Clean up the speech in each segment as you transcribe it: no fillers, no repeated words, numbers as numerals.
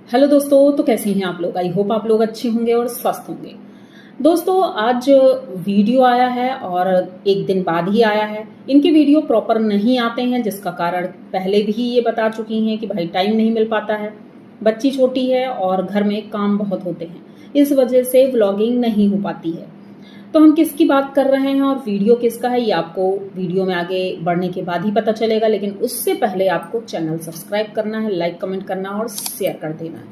Hello दोस्तों, तो कैसे हैं आप लोग। आई होप आप लोग अच्छे होंगे और स्वस्थ होंगे। दोस्तों, आज वीडियो आया है और एक दिन बाद ही आया है। इनके वीडियो प्रॉपर नहीं आते हैं, जिसका कारण पहले भी ये बता चुकी हैं कि भाई टाइम नहीं मिल पाता है, बच्ची छोटी है और घर में काम बहुत होते हैं, इस वजह से व्लॉगिंग नहीं हो पाती है। तो हम किसकी बात कर रहे हैं और वीडियो किसका है, ये आपको वीडियो में आगे बढ़ने के बाद ही पता चलेगा। लेकिन उससे पहले आपको चैनल सब्सक्राइब करना है, लाइक कमेंट करना और शेयर कर देना है।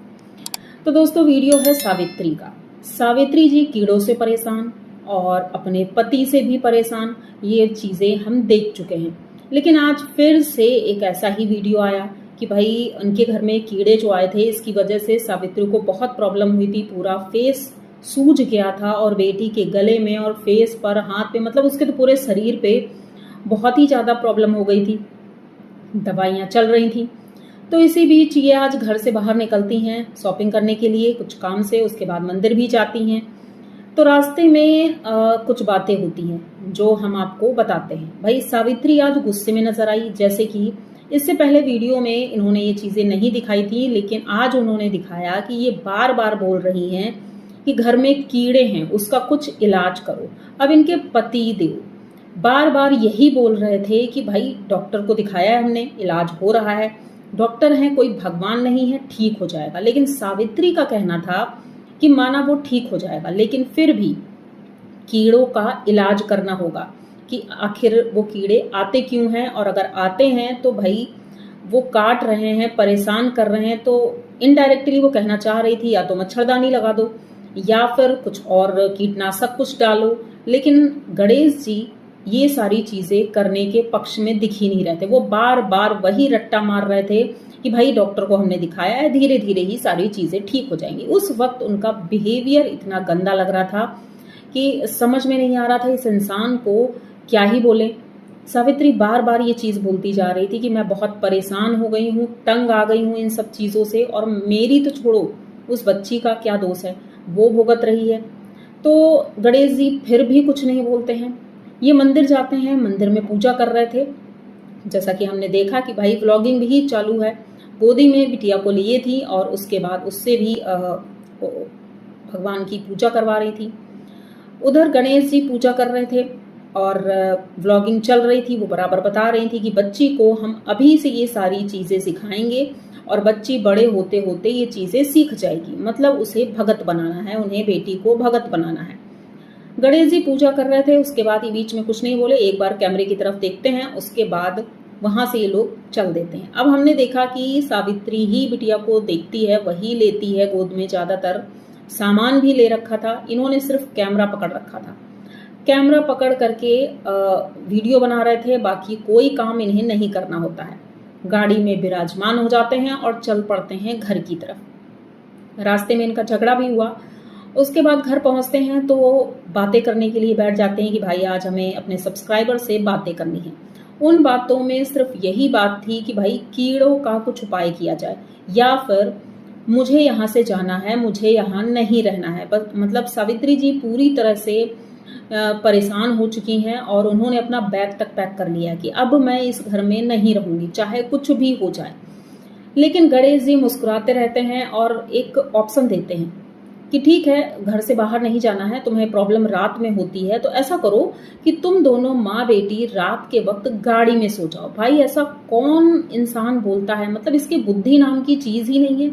तो दोस्तों, वीडियो है सावित्री का। सावित्री जी कीड़ों से परेशान और अपने पति से भी परेशान, ये चीज़ें हम देख चुके हैं। लेकिन आज फिर से एक ऐसा ही वीडियो आया कि भाई उनके घर में कीड़े जो आए थे, इसकी वजह से सावित्री को बहुत प्रॉब्लम हुई थी। पूरा फेस सूज गया था और बेटी के गले में और फेस पर, हाथ पे, मतलब उसके तो पूरे शरीर पे बहुत ही ज़्यादा प्रॉब्लम हो गई थी। दवाइयाँ चल रही थी। तो इसी बीच ये आज घर से बाहर निकलती हैं शॉपिंग करने के लिए कुछ काम से, उसके बाद मंदिर भी जाती हैं। तो रास्ते में कुछ बातें होती हैं जो हम आपको बताते हैं। भाई सावित्री आज गुस्से में नजर आई, जैसे कि इससे पहले वीडियो में इन्होंने ये चीज़ें नहीं दिखाई थी, लेकिन आज उन्होंने दिखाया कि ये बार बार बोल रही हैं कि घर में कीड़े हैं, उसका कुछ इलाज करो। अब इनके पति देव बार बार यही बोल रहे थे कि भाई डॉक्टर को दिखाया है हमने, इलाज हो रहा है, डॉक्टर हैं, कोई भगवान नहीं है, ठीक हो जाएगा। लेकिन सावित्री का कहना था कि माना वो ठीक हो जाएगा, लेकिन फिर भी कीड़ों का इलाज करना होगा कि आखिर वो कीड़े आते क्यों हैं, और अगर आते हैं तो भाई वो काट रहे हैं, परेशान कर रहे हैं। तो इनडायरेक्टली वो कहना चाह रही थी या तो मच्छरदानी लगा दो या फिर कुछ और कीटनाशक कुछ डालो। लेकिन गणेश जी ये सारी चीजें करने के पक्ष में दिख ही नहीं रहे थे। वो बार बार वही रट्टा मार रहे थे कि भाई डॉक्टर को हमने दिखाया है, धीरे धीरे ही सारी चीजें ठीक हो जाएंगी। उस वक्त उनका बिहेवियर इतना गंदा लग रहा था कि समझ में नहीं आ रहा था इस इंसान को क्या ही बोले। सावित्री बार बार ये चीज बोलती जा रही थी कि मैं बहुत परेशान हो गई हूँ, तंग आ गई हूँ इन सब चीजों से, और मेरी तो छोड़ो, उस बच्ची का क्या दोष है, वो भुगत रही है। तो गणेश जी फिर भी कुछ नहीं बोलते हैं। ये मंदिर जाते हैं, मंदिर में पूजा कर रहे थे। जैसा कि हमने देखा कि भाई व्लॉगिंग भी चालू है। गोदी में बिटिया को लिए थी और उसके बाद उससे भी भगवान की पूजा करवा रही थी। उधर गणेश जी पूजा कर रहे थे और व्लॉगिंग चल रही थी। वो बराबर बता रही थी कि बच्ची को हम अभी से ये सारी चीज़ें सिखाएंगे और बच्ची बड़े होते होते ये चीज़ें सीख जाएगी। मतलब उसे भगत बनाना है, उन्हें बेटी को भगत बनाना है। गणेश जी पूजा कर रहे थे, उसके बाद ये बीच में कुछ नहीं बोले, एक बार कैमरे की तरफ देखते हैं, उसके बाद वहां से ये लोग चल देते हैं। अब हमने देखा कि सावित्री ही बिटिया को देखती है, वही लेती है गोद में, ज्यादातर सामान भी ले रखा था, इन्होंने सिर्फ कैमरा पकड़ रखा था। कैमरा पकड़ करके वीडियो बना रहे थे, बाकी कोई काम इन्हें नहीं करना होता है। गाड़ी में विराजमान हो जाते हैं और चल पड़ते हैं घर की तरफ। रास्ते में इनका झगड़ा भी हुआ। उसके बाद घर पहुंचते हैं तो बातें करने के लिए बैठ जाते हैं कि भाई आज हमें अपने सब्सक्राइबर से बातें करनी है। उन बातों में सिर्फ यही बात थी कि भाई कीड़ों का कुछ उपाय किया जाए, या फिर मुझे यहाँ से जाना है, मुझे यहाँ नहीं रहना है। बस मतलब सावित्री जी पूरी तरह से परेशान हो चुकी हैं और उन्होंने अपना बैग तक पैक कर लिया कि अब मैं इस घर में नहीं रहूंगी, चाहे कुछ भी हो जाए। लेकिन गणेश जी मुस्कुराते रहते हैं और एक ऑप्शन देते हैं कि ठीक है, घर से बाहर नहीं जाना है, तुम्हें प्रॉब्लम रात में होती है, तो ऐसा करो कि तुम दोनों माँ बेटी रात के वक्त गाड़ी में सो जाओ। भाई ऐसा कौन इंसान बोलता है, मतलब इसके बुद्धि नाम की चीज ही नहीं है।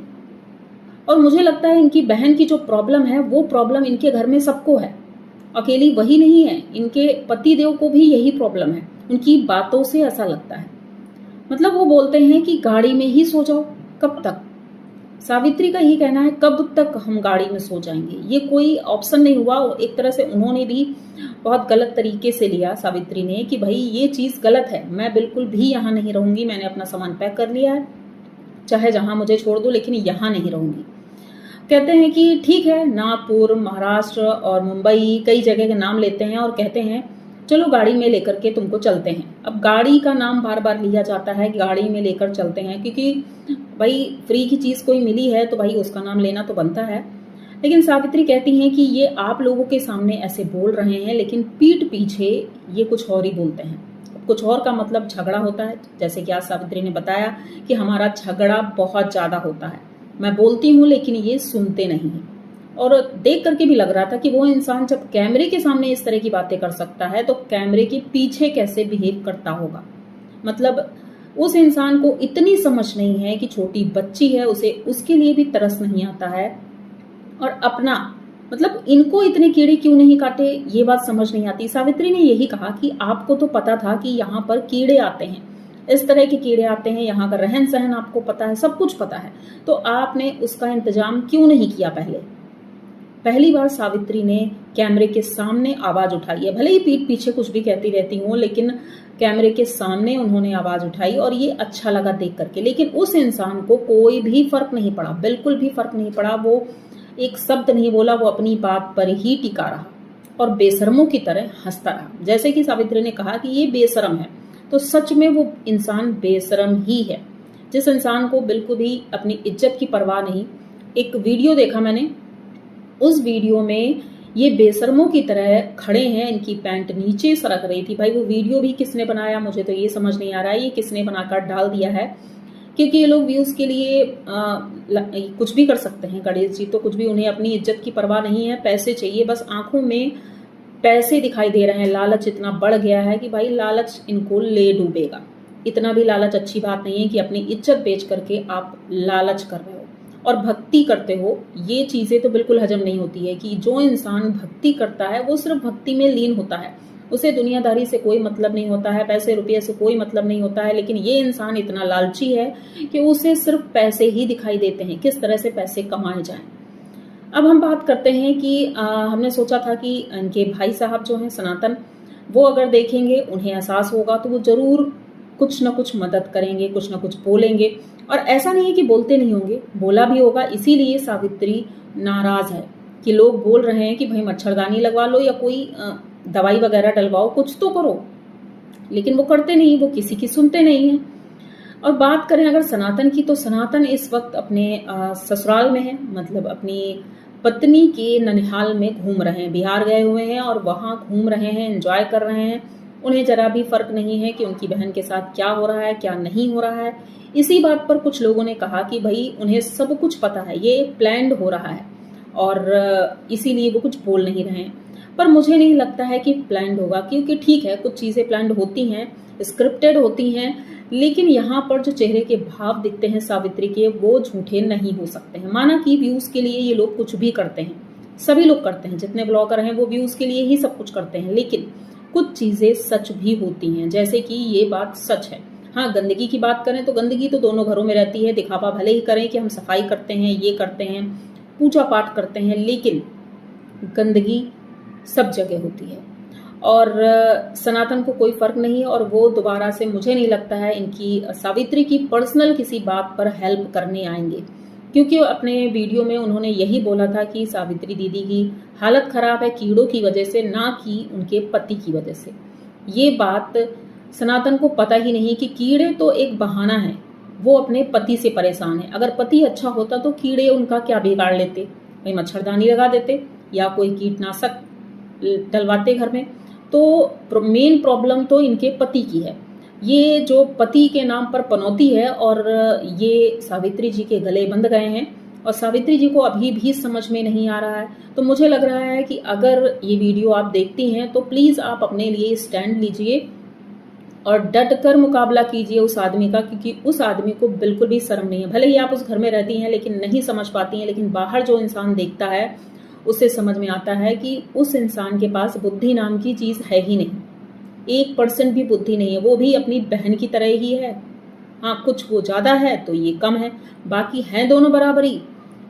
और मुझे लगता है इनकी बहन की जो प्रॉब्लम है वो प्रॉब्लम इनके घर में सबको है, अकेली वही नहीं है, इनके पति देव को भी यही प्रॉब्लम है। उनकी बातों से ऐसा लगता है। मतलब वो बोलते हैं कि गाड़ी में ही सो जाओ। कब तक? सावित्री का ही कहना है कब तक हम गाड़ी में सो जाएंगे, ये कोई ऑप्शन नहीं हुआ। एक तरह से उन्होंने भी बहुत गलत तरीके से लिया सावित्री ने कि भाई ये चीज गलत है, मैं बिल्कुल भी यहाँ नहीं रहूंगी, मैंने अपना सामान पैक कर लिया है, चाहे जहां मुझे छोड़ दो, लेकिन यहाँ नहीं रहूंगी। कहते हैं कि ठीक है, नागपुर, महाराष्ट्र और मुंबई, कई जगह के नाम लेते हैं और कहते हैं चलो गाड़ी में लेकर के तुमको चलते हैं। अब गाड़ी का नाम बार बार लिया जाता है, गाड़ी में लेकर चलते हैं, क्योंकि भाई फ्री की चीज कोई मिली है तो भाई उसका नाम लेना तो बनता है। लेकिन सावित्री कहती हैं कि ये आप लोगों के सामने ऐसे बोल रहे हैं, लेकिन पीठ पीछे ये कुछ और ही बोलते हैं। कुछ और का मतलब झगड़ा होता है, जैसे कि आज सावित्री ने बताया कि हमारा झगड़ा बहुत ज्यादा होता है। मैं बोलती हूँ लेकिन ये सुनते नहीं हैं। और देख करके भी लग रहा था कि वो इंसान जब कैमरे के सामने इस तरह की बातें कर सकता है तो कैमरे के पीछे कैसे बिहेव करता होगा। मतलब उस इंसान को इतनी समझ नहीं है कि छोटी बच्ची है, उसे उसके लिए भी तरस नहीं आता है। और अपना मतलब इनको इतने कीड़े क्यों नहीं काटे, ये बात समझ नहीं आती। सावित्री ने यही कहा कि आपको तो पता था कि यहाँ पर कीड़े आते हैं, इस तरह के कीड़े आते हैं, यहाँ का रहन सहन आपको पता है, सब कुछ पता है, तो आपने उसका इंतजाम क्यों नहीं किया पहले। पहली बार सावित्री ने कैमरे के सामने आवाज उठाई है, भले ही पीठ पीछे कुछ भी कहती रहती हूँ, लेकिन कैमरे के सामने उन्होंने आवाज उठाई और ये अच्छा लगा देख करके। लेकिन उस इंसान को कोई भी फर्क नहीं पड़ा, बिल्कुल भी फर्क नहीं पड़ा। वो एक शब्द नहीं बोला, वो अपनी बात पर ही टिका रहा और बेशर्मों की तरह हंसता रहा। जैसे कि सावित्री ने कहा कि ये बेशर्म है, तो सच में वो इंसान बेशर्म ही है, जिस इंसान को बिल्कुल भी अपनी इज्जत की परवाह नहीं। एक वीडियो देखा मैंने, उस वीडियो में ये बेशर्मों की तरह खड़े हैं, इनकी पैंट नीचे सरक रही थी। भाई वो वीडियो भी किसने बनाया मुझे तो ये समझ नहीं आ रहा है, ये किसने बनाकर डाल दिया है, क्योंकि ये लोग व्यूज के लिए कुछ भी कर सकते हैं। गणेश जी तो कुछ भी, उन्हें अपनी इज्जत की परवाह नहीं है, पैसे चाहिए बस, आंखों में पैसे दिखाई दे रहे हैं। लालच इतना बढ़ गया है कि भाई लालच इनको ले डूबेगा। इतना भी लालच अच्छी बात नहीं है कि अपनी इज्जत बेच करके आप लालच कर रहे हो और भक्ति करते हो। ये चीजें तो बिल्कुल हजम नहीं होती है कि जो इंसान भक्ति करता है वो सिर्फ भक्ति में लीन होता है, उसे दुनियादारी से कोई मतलब नहीं होता है, पैसे रुपये से कोई मतलब नहीं होता है। लेकिन ये इंसान इतना लालची है कि उसे सिर्फ पैसे ही दिखाई देते हैं, किस तरह से पैसे कमाए जाएं। अब हम बात करते हैं कि हमने सोचा था कि इनके भाई साहब जो हैं सनातन, वो अगर देखेंगे, उन्हें एहसास होगा तो वो जरूर कुछ ना कुछ मदद करेंगे, कुछ ना कुछ बोलेंगे। और ऐसा नहीं है कि बोलते नहीं होंगे, बोला भी होगा। इसीलिए सावित्री नाराज है कि लोग बोल रहे हैं कि भाई मच्छरदानी लगवा लो या कोई दवाई वगैरह डलवाओ, कुछ तो करो, लेकिन वो करते नहीं, वो किसी की सुनते नहीं है। और बात करें अगर सनातन की, तो सनातन इस वक्त अपने ससुराल में है, मतलब अपनी पत्नी के ननिहाल में घूम रहे हैं। बिहार गए हुए हैं और वहां घूम रहे हैं, एंजॉय कर रहे हैं। उन्हें जरा भी फर्क नहीं है कि उनकी बहन के साथ क्या हो रहा है, क्या नहीं हो रहा है। इसी बात पर कुछ लोगों ने कहा कि भाई उन्हें सब कुछ पता है, ये प्लान्ड हो रहा है और इसीलिए वो कुछ बोल नहीं रहे हैं। पर मुझे नहीं लगता है कि प्लान्ड होगा, क्योंकि ठीक है कुछ चीजें प्लान्ड होती हैं, स्क्रिप्टेड होती हैं, लेकिन यहाँ पर जो चेहरे के भाव दिखते हैं सावित्री के, वो झूठे नहीं हो सकते हैं। माना कि व्यूज के लिए ये लोग कुछ भी करते हैं, सभी लोग करते हैं, जितने ब्लॉगर हैं वो व्यूज के लिए ही सब कुछ करते हैं, लेकिन कुछ चीजें सच भी होती हैं, जैसे कि ये बात सच है। हाँ, गंदगी की बात करें तो गंदगी तो दोनों घरों में रहती है। दिखावा भले ही करें कि हम सफाई करते हैं, ये करते हैं, पूजा पाठ करते हैं, लेकिन गंदगी सब जगह होती है। और सनातन को कोई फर्क नहीं है और वो दोबारा से मुझे नहीं लगता है इनकी सावित्री की पर्सनल किसी बात पर हेल्प करने आएंगे, क्योंकि अपने वीडियो में उन्होंने यही बोला था कि सावित्री दीदी की हालत खराब है कीड़ों की वजह से, ना कि उनके पति की वजह से। ये बात सनातन को पता ही नहीं कि कीड़े तो एक बहाना है, वो अपने पति से परेशान है। अगर पति अच्छा होता तो कीड़े उनका क्या बिगाड़ लेते, भाई मच्छरदानी लगा देते या कोई कीटनाशक डलवाते घर में। तो मेन प्रॉब्लम तो इनके पति की है, ये जो पति के नाम पर पनौती है और ये सावित्री जी के गले बंध गए हैं और सावित्री जी को अभी भी समझ में नहीं आ रहा है। तो मुझे लग रहा है कि अगर ये वीडियो आप देखती हैं तो प्लीज़ आप अपने लिए स्टैंड लीजिए और डट कर मुकाबला कीजिए उस आदमी का, क्योंकि उस आदमी को बिल्कुल भी शर्म नहीं है। भले ही आप उस घर में रहती हैं लेकिन नहीं समझ पाती हैं, लेकिन बाहर जो इंसान देखता है उससे समझ में आता है कि उस इंसान के पास बुद्धि नाम की चीज़ है ही नहीं, 1% भी बुद्धि नहीं है। वो भी अपनी बहन की तरह ही है। हाँ, कुछ वो ज़्यादा है तो ये कम है, बाकी हैं दोनों बराबरी।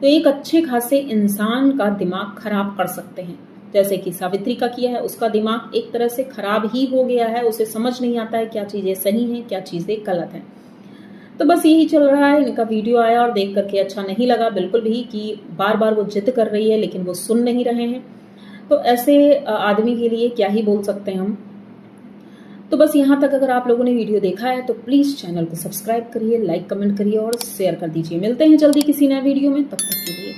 तो एक अच्छे खासे इंसान का दिमाग खराब कर सकते हैं, जैसे कि सावित्री का किया है। उसका दिमाग एक तरह से खराब ही हो गया है, उसे समझ नहीं आता है क्या चीज़ें सही हैं क्या चीज़ें गलत हैं। तो बस यही चल रहा है। इनका वीडियो आया और देख करके अच्छा नहीं लगा बिल्कुल भी कि बार बार वो जिद कर रही है लेकिन वो सुन नहीं रहे हैं। तो ऐसे आदमी के लिए क्या ही बोल सकते हैं हम। तो बस यहाँ तक अगर आप लोगों ने वीडियो देखा है तो प्लीज़ चैनल को सब्सक्राइब करिए, लाइक कमेंट करिए और शेयर कर दीजिए। मिलते हैं जल्दी किसी नए वीडियो में, तब तक के लिए